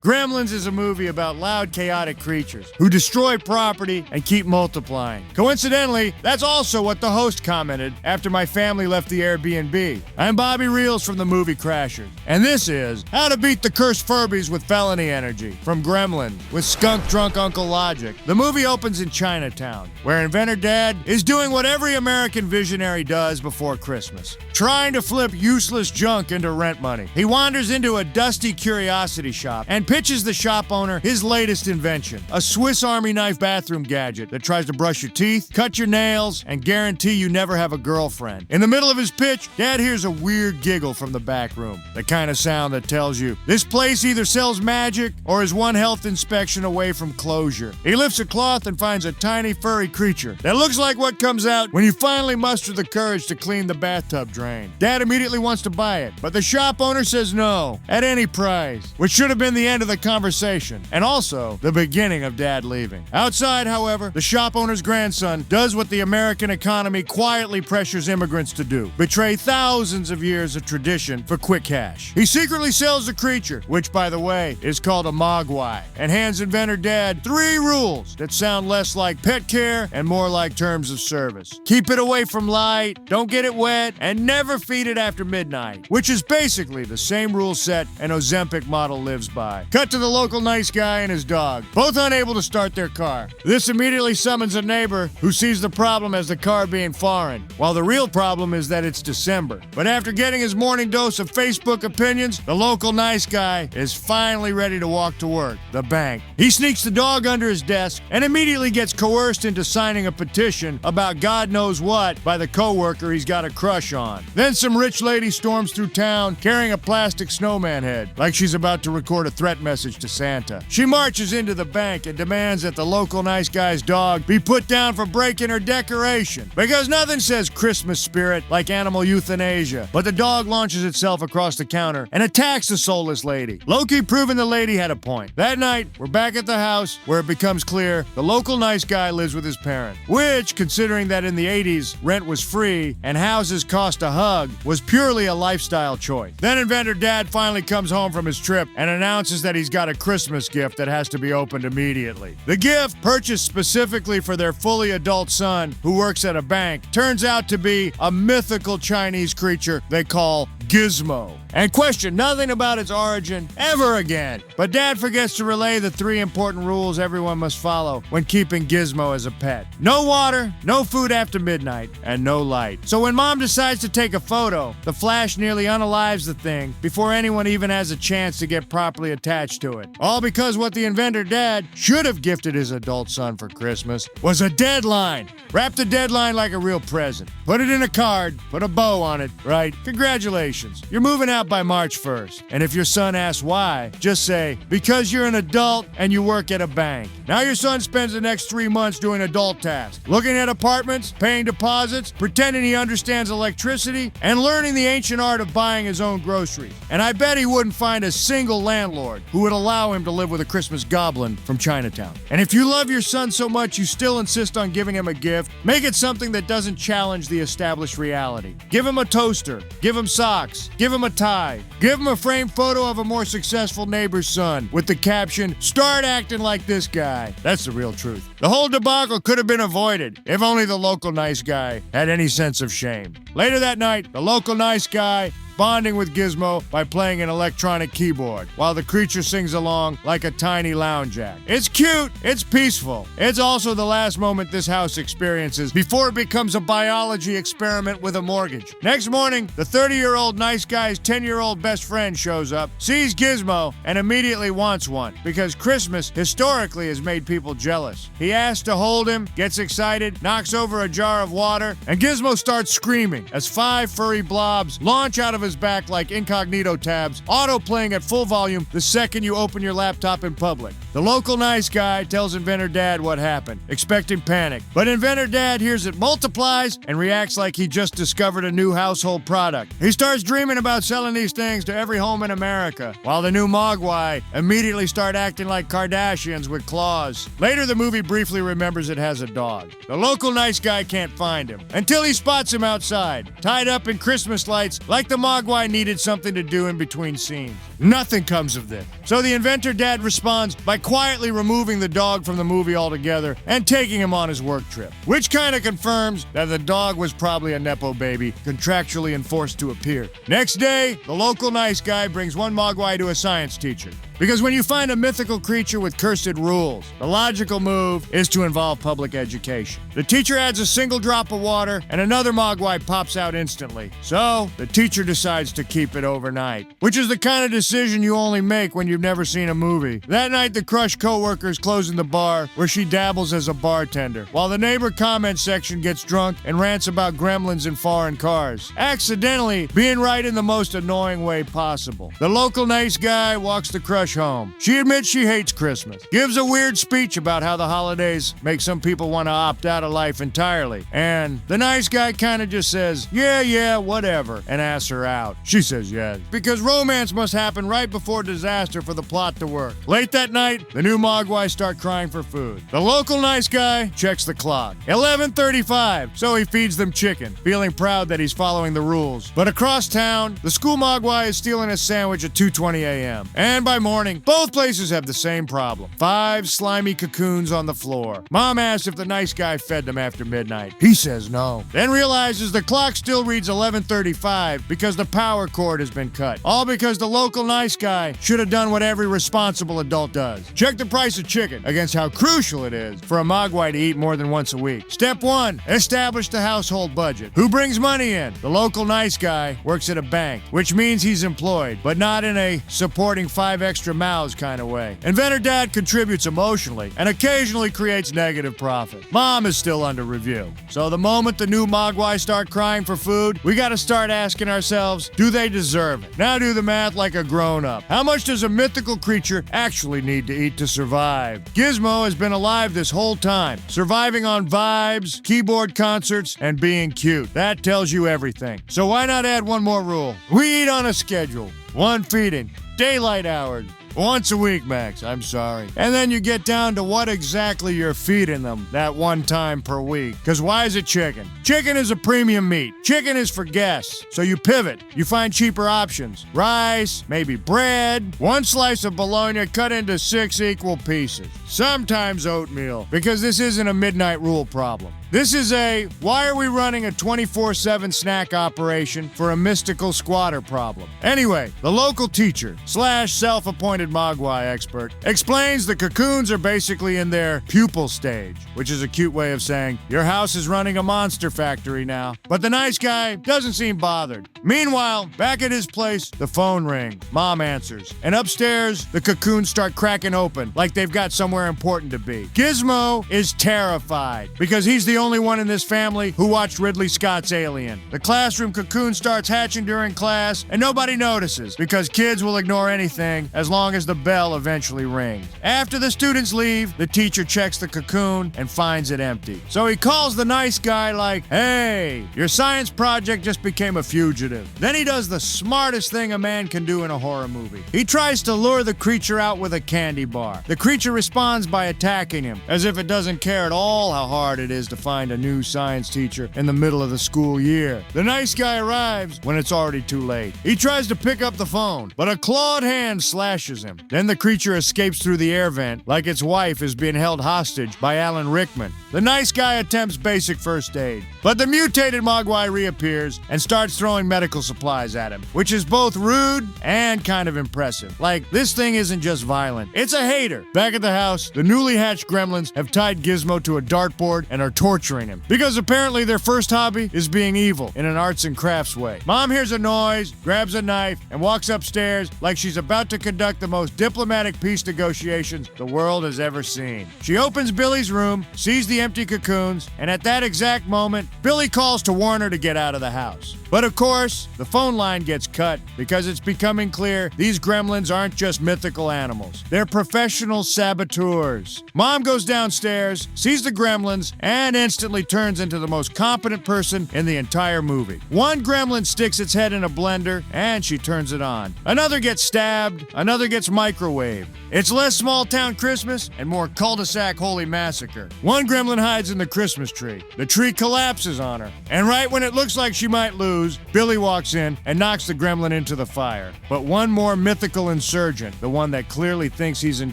Gremlins is a movie about loud, chaotic creatures who destroy property and keep multiplying. Coincidentally, that's also what the host commented after my family left the Airbnb. I'm Bobby Reelz from the Movie Crashers, and this is How to Beat the Cursed Furbies with Felony Energy from Gremlins with skunk-drunk Uncle Logic. The movie opens in Chinatown, where Inventor Dad is doing what every American visionary does before Christmas, trying to flip useless junk into rent money. He wanders into a dusty curiosity shop and pitches the shop owner his latest invention, a Swiss Army knife bathroom gadget that tries to brush your teeth, cut your nails, and guarantee you never have a girlfriend. In the middle of his pitch, Dad hears a weird giggle from the back room, the kind of sound that tells you this place either sells magic or is one health inspection away from closure. He lifts a cloth and finds a tiny furry creature that looks like what comes out when you finally muster the courage to clean the bathtub drain. Dad immediately wants to buy it, but the shop owner says no, at any price, which should have been the end of the conversation, and also the beginning of Dad leaving. Outside, however, the shop owner's grandson does what the American economy quietly pressures immigrants to do: betray thousands of years of tradition for quick cash. He secretly sells the creature, which, by the way, is called a Mogwai, and hands Inventor Dad 3 rules that sound less like pet care and more like terms of service. Keep it away from light, don't get it wet, and never feed it after midnight, which is basically the same rule set an Ozempic model lives by. Cut to the local nice guy and his dog, both unable to start their car. This immediately summons a neighbor who sees the problem as the car being foreign, while the real problem is that it's December. But after getting his morning dose of Facebook opinions, the local nice guy is finally ready to walk to work, the bank. He sneaks the dog under his desk and immediately gets coerced into signing a petition about God knows what by the coworker he's got a crush on. Then some rich lady storms through town carrying a plastic snowman head, like she's about to record a threat message to Santa. She marches into the bank and demands that the local nice guy's dog be put down for breaking her decoration, because nothing says Christmas spirit like animal euthanasia. But the dog launches itself across the counter and attacks the soulless lady, low-key proving the lady had a point. That night, we're back at the house where it becomes clear the local nice guy lives with his parent, which, considering that in the 80s rent was free and houses cost a hug, was purely a lifestyle choice. Then Inventor Dad finally comes home from his trip and announces that he's got a Christmas gift that has to be opened immediately. The gift, purchased specifically for their fully adult son who works at a bank, turns out to be a mythical Chinese creature they call Gizmo, and question nothing about its origin ever again. But Dad forgets to relay the 3 important rules everyone must follow when keeping Gizmo as a pet: no water, no food after midnight, and no light. So when Mom decides to take a photo, the flash nearly unalives the thing before anyone even has a chance to get properly attached to it. All because what the Inventor Dad should have gifted his adult son for Christmas was a deadline. Wrap the deadline like a real present. Put it in a card, put a bow on it, right? Congratulations. You're moving out by March 1st. And if your son asks why, just say, because you're an adult and you work at a bank. Now your son spends the next 3 months doing adult tasks, looking at apartments, paying deposits, pretending he understands electricity, and learning the ancient art of buying his own groceries. And I bet he wouldn't find a single landlord who would allow him to live with a Christmas goblin from Chinatown. And if you love your son so much you still insist on giving him a gift, make it something that doesn't challenge the established reality. Give him a toaster, give him socks, give him a tie, give him a framed photo of a more successful neighbor's son with the caption, "Start acting like this guy." That's the real truth. The whole debacle could have been avoided if only the local nice guy had any sense of shame. Later that night, the local nice guy bonding with Gizmo by playing an electronic keyboard, while the creature sings along like a tiny lounge act. It's cute, it's peaceful. It's also the last moment this house experiences before it becomes a biology experiment with a mortgage. Next morning, the 30-year-old nice guy's 10-year-old best friend shows up, sees Gizmo, and immediately wants one, because Christmas historically has made people jealous. He asks to hold him, gets excited, knocks over a jar of water, and Gizmo starts screaming as 5 furry blobs launch out of his back like incognito tabs, auto-playing at full volume the second you open your laptop in public. The local nice guy tells Inventor Dad what happened, expecting panic. But Inventor Dad hears it multiplies and reacts like he just discovered a new household product. He starts dreaming about selling these things to every home in America, while the new Mogwai immediately start acting like Kardashians with claws. Later, the movie briefly remembers it has a dog. The local nice guy can't find him until he spots him outside, tied up in Christmas lights like the Mogwai needed something to do in between scenes. Nothing comes of this. So the Inventor Dad responds by quietly removing the dog from the movie altogether and taking him on his work trip, which kind of confirms that the dog was probably a Nepo baby, contractually enforced to appear. Next day, the local nice guy brings one Mogwai to a science teacher. Because when you find a mythical creature with cursed rules, the logical move is to involve public education. The teacher adds a single drop of water, and another Mogwai pops out instantly. So, the teacher decides to keep it overnight, which is the kind of decision you only make when you've never seen a movie. That night, the crushed co-worker is closing the bar, where she dabbles as a bartender, while the neighbor comment section gets drunk and rants about gremlins in foreign cars, accidentally being right in the most annoying way possible. The local nice guy walks the crush home. She admits she hates Christmas, gives a weird speech about how the holidays make some people want to opt out of life entirely, and the nice guy kind of just says, yeah, whatever, and asks her out. She says yes, because romance must happen right before disaster for the plot to work. Late that night, the new Mogwai start crying for food. The local nice guy checks the clock. 11:35, so he feeds them chicken, feeling proud that he's following the rules. But across town, the school Mogwai is stealing a sandwich at 2:20 a.m. And by morning, both places have the same problem. 5 slimy cocoons on the floor. Mom asks if the nice guy fed them after midnight. He says no. Then realizes the clock still reads 11:35 because the power cord has been cut. All because the local nice guy should have done what every responsible adult does. Check the price of chicken against how crucial it is for a Mogwai to eat more than once a week. Step 1, establish the household budget. Who brings money in? The local nice guy works at a bank, which means he's employed, but not in a supporting 5 extra mouths kind of way. Inventor Dad contributes emotionally and occasionally creates negative profit. Mom is still under review. So the moment the new Mogwai start crying for food, we gotta start asking ourselves, do they deserve it? Now do the math like a grown-up. How much does a mythical creature actually need to eat to survive? Gizmo has been alive this whole time, surviving on vibes, keyboard concerts, and being cute. That tells you everything. So why not add one more rule? We eat on a schedule. 1 feeding. Daylight hours. Once a week, Max, I'm sorry. And then you get down to what exactly you're feeding them that one time per week. Because why is it chicken? Chicken is a premium meat. Chicken is for guests. So you pivot. You find cheaper options. Rice, maybe bread, 1 slice of bologna cut into 6 equal pieces. Sometimes oatmeal, because this isn't a midnight rule problem. This is a, why are we running a 24/7 snack operation for a mystical squatter problem? Anyway, the local teacher / self-appointed Mogwai expert explains the cocoons are basically in their pupal stage, which is a cute way of saying, your house is running a monster factory now. But the nice guy doesn't seem bothered. Meanwhile, back at his place, the phone rings. Mom answers. And upstairs, the cocoons start cracking open like they've got somewhere important to be. Gizmo is terrified because he's the only one in this family who watched Ridley Scott's Alien. The classroom cocoon starts hatching during class, and nobody notices because kids will ignore anything as long as the bell eventually rings. After the students leave, the teacher checks the cocoon and finds it empty. So he calls the nice guy like, hey, your science project just became a fugitive. Then he does the smartest thing a man can do in a horror movie. He tries to lure the creature out with a candy bar. The creature responds by attacking him, as if it doesn't care at all how hard it is to find a new science teacher in the middle of the school year. The nice guy arrives when it's already too late. He tries to pick up the phone, but a clawed hand slashes him. Then the creature escapes through the air vent like its wife is being held hostage by Alan Rickman. The nice guy attempts basic first aid, but the mutated Mogwai reappears and starts throwing medical supplies at him, which is both rude and kind of impressive. Like, this thing isn't just violent, it's a hater. Back at the house, the newly hatched gremlins have tied Gizmo to a dartboard and are torturing torturing him, because apparently their first hobby is being evil in an arts and crafts way. Mom hears a noise, grabs a knife, and walks upstairs like she's about to conduct the most diplomatic peace negotiations the world has ever seen. She opens Billy's room, sees the empty cocoons, and at that exact moment, Billy calls to warn her to get out of the house. But of course, the phone line gets cut because it's becoming clear these gremlins aren't just mythical animals. They're professional saboteurs. Mom goes downstairs, sees the gremlins, and instantly turns into the most competent person in the entire movie. One gremlin sticks its head in a blender, and she turns it on. Another gets stabbed, another gets microwaved. It's less small-town Christmas and more cul-de-sac holy massacre. One gremlin hides in the Christmas tree. The tree collapses on her, and right when it looks like she might lose, Billy walks in and knocks the gremlin into the fire. But one more mythical insurgent, the one that clearly thinks he's in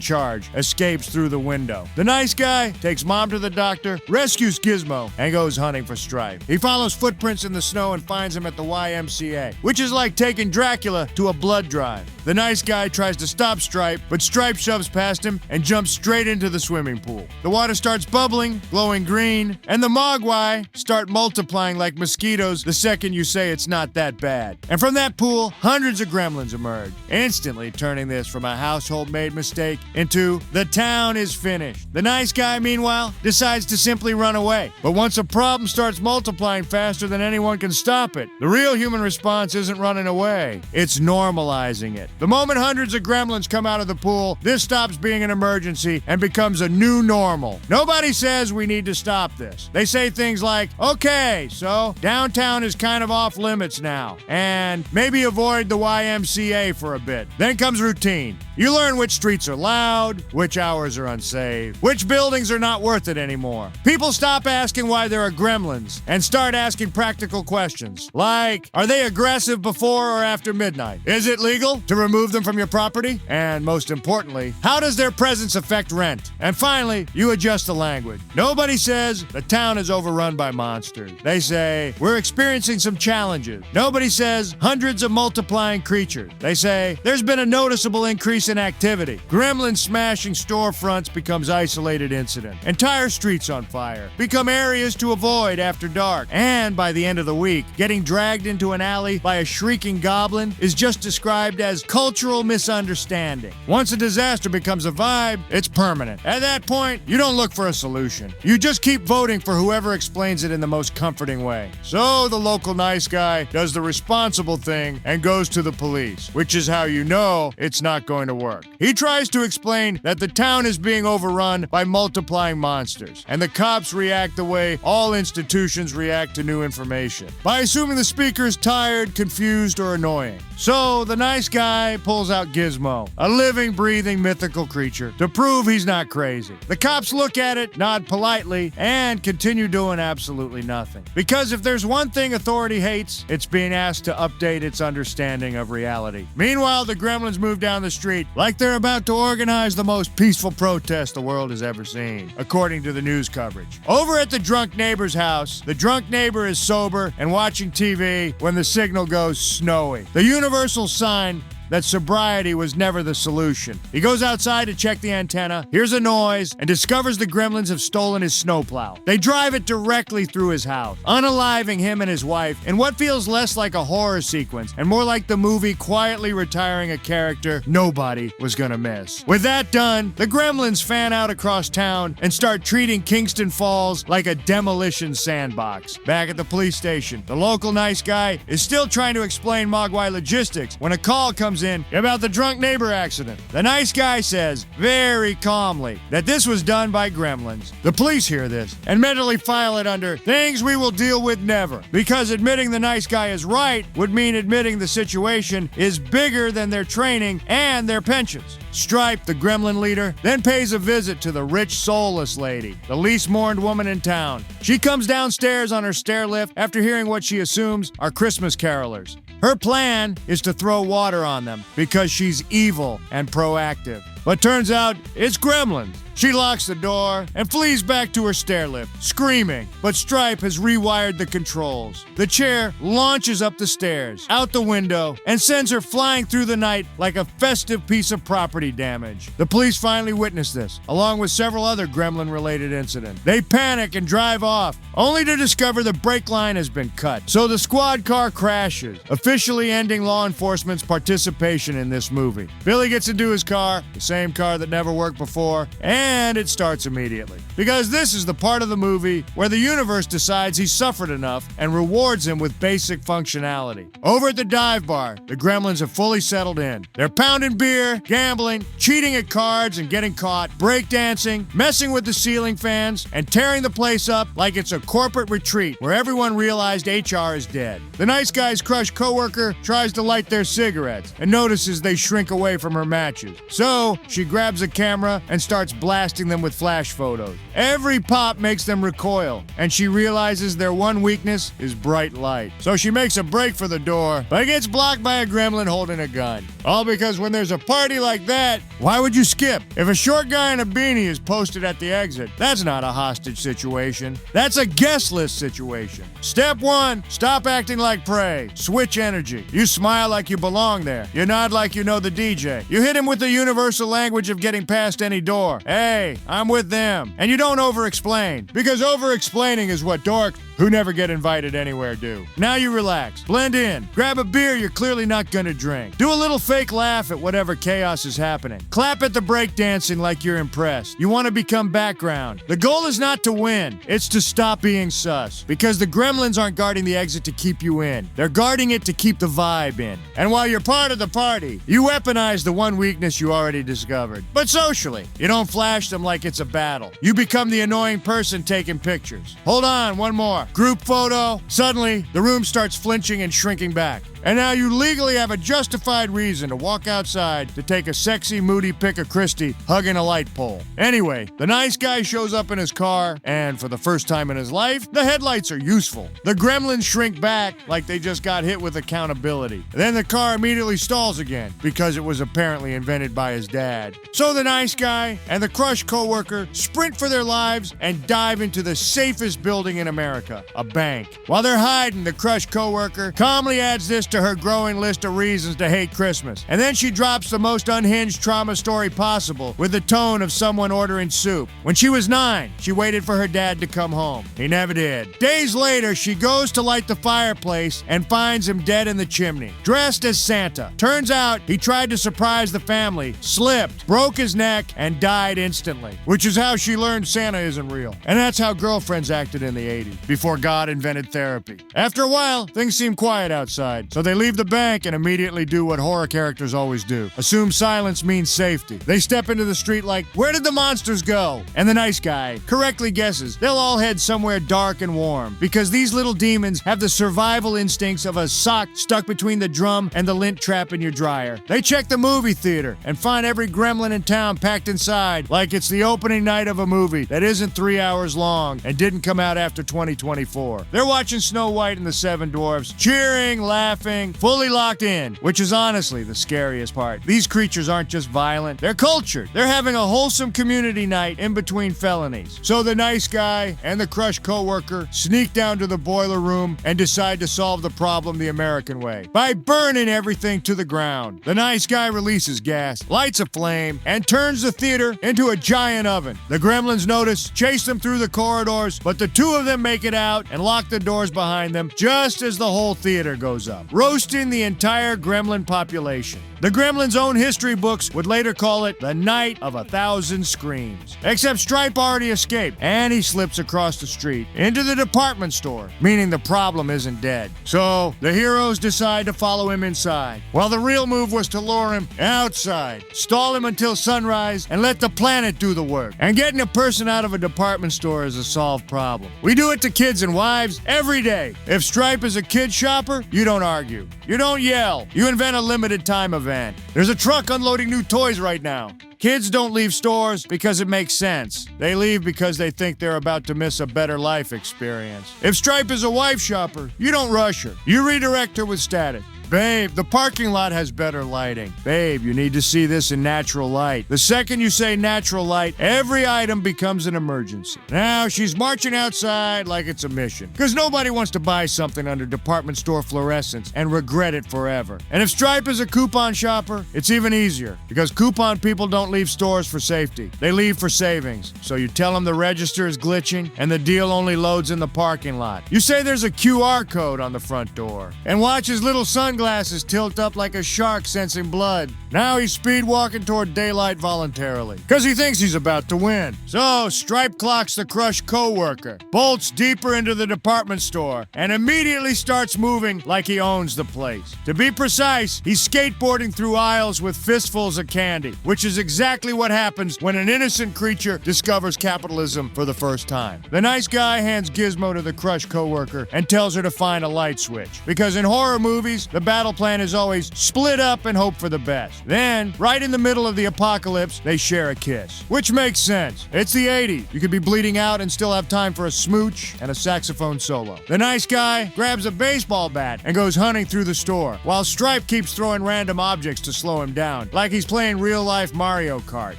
charge, escapes through the window. The nice guy takes Mom to the doctor, rescues Gizmo, and goes hunting for Stripe. He follows footprints in the snow and finds him at the YMCA, which is like taking Dracula to a blood drive. The nice guy tries to stop Stripe, but Stripe shoves past him and jumps straight into the swimming pool. The water starts bubbling, glowing green, and the Mogwai start multiplying like mosquitoes the second you say it's not that bad. And from that pool, hundreds of gremlins emerge, instantly turning this from a household-made mistake into the town is finished. The nice guy, meanwhile, decides to simply run away. But once a problem starts multiplying faster than anyone can stop it, the real human response isn't running away, it's normalizing it. The moment hundreds of gremlins come out of the pool, this stops being an emergency and becomes a new normal. Nobody says we need to stop this. They say things like, okay, so downtown is kind of off limits now, and maybe avoid the YMCA for a bit. Then comes routine. You learn which streets are loud, which hours are unsafe, which buildings are not worth it anymore. People stop asking why there are gremlins and start asking practical questions, like, are they aggressive before or after midnight? Is it legal to remove them from your property? And most importantly, how does their presence affect rent? And finally, you adjust the language. Nobody says the town is overrun by monsters. They say, we're experiencing some challenges. Nobody says hundreds of multiplying creatures. They say, there's been a noticeable increase in activity. Gremlin smashing storefronts becomes isolated incident. Entire streets on fire become areas to avoid after dark. And by the end of the week, getting dragged into an alley by a shrieking goblin is just described as cultural misunderstanding. Once a disaster becomes a vibe, it's permanent. At that point, you don't look for a solution. You just keep voting for whoever explains it in the most comforting way. So the local nice guy does the responsible thing and goes to the police, which is how you know it's not going to work. He tries to explain that the town is being overrun by multiplying monsters, and the cops react the way all institutions react to new information, by assuming the speaker is tired, confused, or annoying. So the nice guy pulls out Gizmo, a living, breathing, mythical creature, to prove he's not crazy. The cops look at it, nod politely, and continue doing absolutely nothing. Because if there's one thing authority hates, it's being asked to update its understanding of reality. Meanwhile, the gremlins move down the street like they're about to organize the most peaceful protest the world has ever seen, according to the news coverage. Over at the drunk neighbor's house, the drunk neighbor is sober and watching TV when the signal goes snowy. The universal sign that sobriety was never the solution. He goes outside to check the antenna, hears a noise, and discovers the gremlins have stolen his snowplow. They drive it directly through his house, unaliving him and his wife in what feels less like a horror sequence and more like the movie quietly retiring a character nobody was gonna miss. With that done, the gremlins fan out across town and start treating Kingston Falls like a demolition sandbox. Back at the police station, the local nice guy is still trying to explain Mogwai logistics when a call comes in about the drunk neighbor accident. The nice guy says, very calmly, that this was done by gremlins. The police hear this and mentally file it under things we will deal with never, because admitting the nice guy is right would mean admitting the situation is bigger than their training and their pensions. Stripe, the gremlin leader, then pays a visit to the rich, soulless lady, the least mourned woman in town. She comes downstairs on her stair lift after hearing what she assumes are Christmas carolers. Her plan is to throw water on them because she's evil and proactive. But turns out it's gremlins. She locks the door and flees back to her stair lift, screaming. But Stripe has rewired the controls. The chair launches up the stairs, out the window, and sends her flying through the night like a festive piece of property damage. The police finally witness this, along with several other gremlin-related incidents. They panic and drive off, only to discover the brake line has been cut. So the squad car crashes, officially ending law enforcement's participation in this movie. Billy gets into his car, the same car that never worked before, and it starts immediately. Because this is the part of the movie where the universe decides he's suffered enough and rewards him with basic functionality. Over at the dive bar, the gremlins have fully settled in. They're pounding beer, gambling, cheating at cards and getting caught, breakdancing, messing with the ceiling fans, and tearing the place up like it's a corporate retreat where everyone realized HR is dead. The nice guy's crushed coworker tries to light their cigarettes and notices they shrink away from her matches. So she grabs a camera and starts blasting them with flash photos. Every pop makes them recoil, and she realizes their one weakness is bright light. So she makes a break for the door, but gets blocked by a gremlin holding a gun. All because when there's a party like that, why would you skip? If a short guy in a beanie is posted at the exit, that's not a hostage situation. That's a guest list situation. Step 1, stop acting like prey. Switch energy. You smile like you belong there. You nod like you know the DJ. You hit him with the universal language of getting past any door. Hey, I'm with them. And you don't over-explain, because over-explaining is what dorks who never get invited anywhere do. Now you relax. Blend in. Grab a beer you're clearly not gonna drink. Do a little fake laugh at whatever chaos is happening. Clap at the breakdancing like you're impressed. You want to become background. The goal is not to win. It's to stop being sus. Because the gremlins aren't guarding the exit to keep you in. They're guarding it to keep the vibe in. And while you're part of the party, you weaponize the one weakness you already discovered. But socially, you don't flash them like it's a battle. You become the annoying person taking pictures. Hold on, one more. Group photo. Suddenly, the room starts flinching and shrinking back. And now you legally have a justified reason to walk outside to take a sexy, moody pic of Christie hugging a light pole. Anyway, the nice guy shows up in his car, and for the first time in his life, the headlights are useful. The gremlins shrink back like they just got hit with accountability. Then the car immediately stalls again, because it was apparently invented by his dad. So the nice guy and the crushed coworker sprint for their lives and dive into the safest building in America, a bank. While they're hiding, the crushed coworker calmly adds this to her growing list of reasons to hate Christmas. And then she drops the most unhinged trauma story possible with the tone of someone ordering soup. When she was 9, she waited for her dad to come home. He never did. Days later, she goes to light the fireplace and finds him dead in the chimney, dressed as Santa. Turns out he tried to surprise the family, slipped, broke his neck, and died instantly. Which is how she learned Santa isn't real. And that's how girlfriends acted in the 80s, before God invented therapy. After a while, things seem quiet outside, so they leave the bank and immediately do what horror characters always do. Assume silence means safety. They step into the street like, where did the monsters go? And the nice guy correctly guesses they'll all head somewhere dark and warm, because these little demons have the survival instincts of a sock stuck between the drum and the lint trap in your dryer. They check the movie theater and find every gremlin in town packed inside like it's the opening night of a movie that isn't 3 hours long and didn't come out after 2024. They're watching Snow White and the Seven Dwarfs, cheering, laughing, fully locked in, which is honestly the scariest part. These creatures aren't just violent, they're cultured. They're having a wholesome community night in between felonies. So the nice guy and the crushed coworker sneak down to the boiler room and decide to solve the problem the American way, by burning everything to the ground. The nice guy releases gas, lights a flame, and turns the theater into a giant oven. The gremlins notice, chase them through the corridors, but the two of them make it out and lock the doors behind them just as the whole theater goes up, roasting the entire gremlin population. The Gremlins' own history books would later call it the Night of 1,000 Screams. Except Stripe already escaped, and he slips across the street into the department store, meaning the problem isn't dead. So, the heroes decide to follow him inside, while the real move was to lure him outside, stall him until sunrise, and let the planet do the work. And getting a person out of a department store is a solved problem. We do it to kids and wives every day. If Stripe is a kid shopper, you don't argue. You don't yell. You invent a limited time event. There's a truck unloading new toys right now. Kids don't leave stores because it makes sense. They leave because they think they're about to miss a better life experience. If Stripe is a wife shopper, you don't rush her. You redirect her with static. Babe, the parking lot has better lighting. Babe, you need to see this in natural light. The second you say natural light, every item becomes an emergency. Now she's marching outside like it's a mission. Because nobody wants to buy something under department store fluorescence and regret it forever. And if Stripe is a coupon shopper, it's even easier. Because coupon people don't leave stores for safety. They leave for savings. So you tell them the register is glitching and the deal only loads in the parking lot. You say there's a QR code on the front door. And watch his little sunglasses tilt up like a shark sensing blood. Now he's speed walking toward daylight voluntarily. Because he thinks he's about to win. So Stripe clocks the crushed co-worker, bolts deeper into the department store, and immediately starts moving like he owns the place. To be precise, he's skateboarding through aisles with fistfuls of candy, which is exactly what happens when an innocent creature discovers capitalism for the first time. The nice guy hands Gizmo to the crushed co-worker and tells her to find a light switch. Because in horror movies, the battle plan is always split up and hope for the best. Then, right in the middle of the apocalypse, they share a kiss. Which makes sense. It's the 80s. You could be bleeding out and still have time for a smooch and a saxophone solo. The nice guy grabs a baseball bat and goes hunting through the store, while Stripe keeps throwing random objects to slow him down, like he's playing real-life Mario Kart.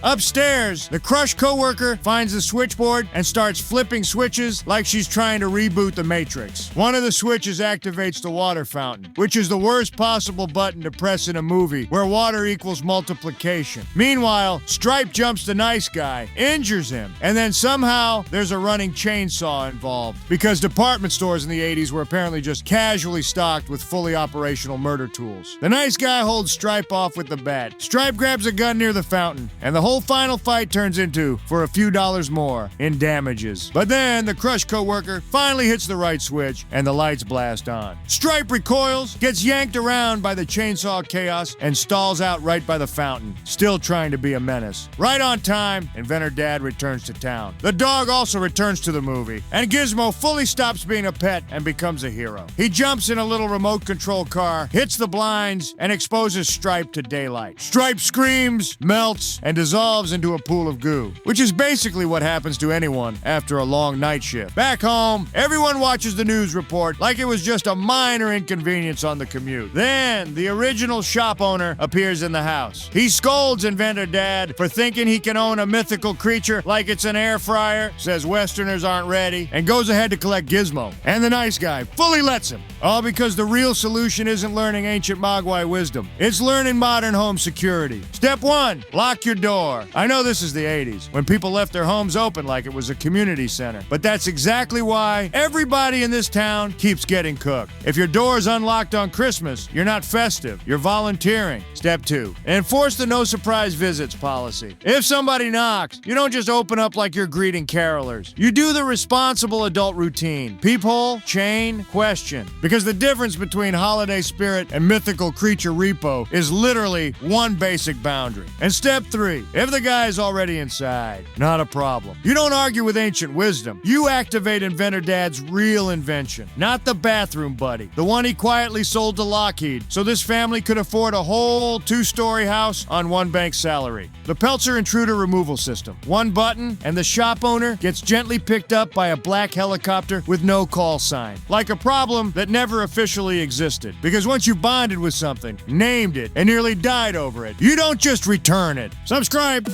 Upstairs, the crushed coworker finds the switchboard and starts flipping switches like she's trying to reboot the Matrix. One of the switches activates the water fountain, which is the worst possible button to press in a movie where water equals multiplication. Meanwhile, Stripe jumps the nice guy, injures him, and then somehow there's a running chainsaw involved, because department stores in the 80s were apparently just casually stocked with fully operational murder tools. The nice guy holds Stripe off with the bat. Stripe grabs a gun near the fountain, and the whole final fight turns into, for a few dollars more, in damages. But then the crushed coworker finally hits the right switch, and the lights blast on. Stripe recoils, gets yanked around by the chainsaw chaos, and stalls out right by the fountain, still trying to be a menace. Right on time, Inventor Dad returns to town. The dog also returns to the movie, and Gizmo fully stops being a pet and becomes a hero. He jumps in a little remote control car, hits the blinds, and exposes Stripe to daylight. Stripe screams, melts, and dissolves into a pool of goo, which is basically what happens to anyone after a long night shift. Back home, everyone watches the news report like it was just a minor inconvenience on the commute. Then, the original shop owner appears in the house. He scolds Inventor Dad for thinking he can own a mythical creature like it's an air fryer, says Westerners aren't ready, and goes ahead to collect Gizmo. And the nice guy fully lets him. All because the real solution isn't learning ancient Mogwai wisdom. It's learning modern home security. Step 1, lock your door. I know this is the 80s, when people left their homes open like it was a community center. But that's exactly why everybody in this town keeps getting cooked. If your door is unlocked on Christmas, you're not festive. You're volunteering. Step 2, enforce the no surprise visits policy. If somebody knocks, you don't just open up like you're greeting carolers. You do the responsible adult routine. Peephole, chain, question. Because the difference between holiday spirit and mythical creature repo is literally one basic boundary. And step 3, if the guy is already inside, not a problem. You don't argue with ancient wisdom. You activate Inventor Dad's real invention. Not the bathroom buddy. The one he quietly sold to Lockheed so this family could afford a whole 2-story house on one bank's salary. The Peltzer intruder removal system. One button, and the shop owner gets gently picked up by a black helicopter with no call sign. Like a problem that never officially existed. Because once you bonded with something, named it, and nearly died over it, you don't just return it. Subscribe!